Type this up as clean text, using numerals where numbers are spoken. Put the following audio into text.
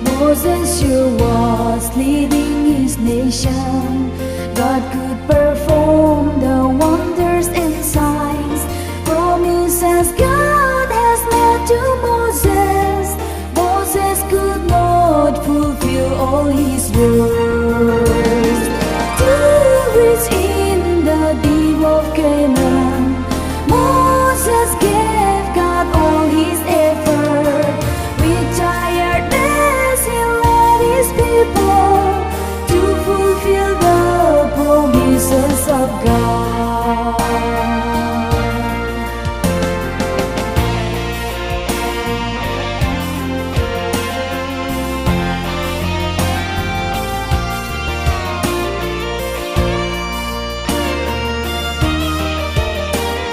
Moses sure was leading his nation. God could perform the wonders and signs. Promises God has made to Moses. Moses could not fulfill all his words.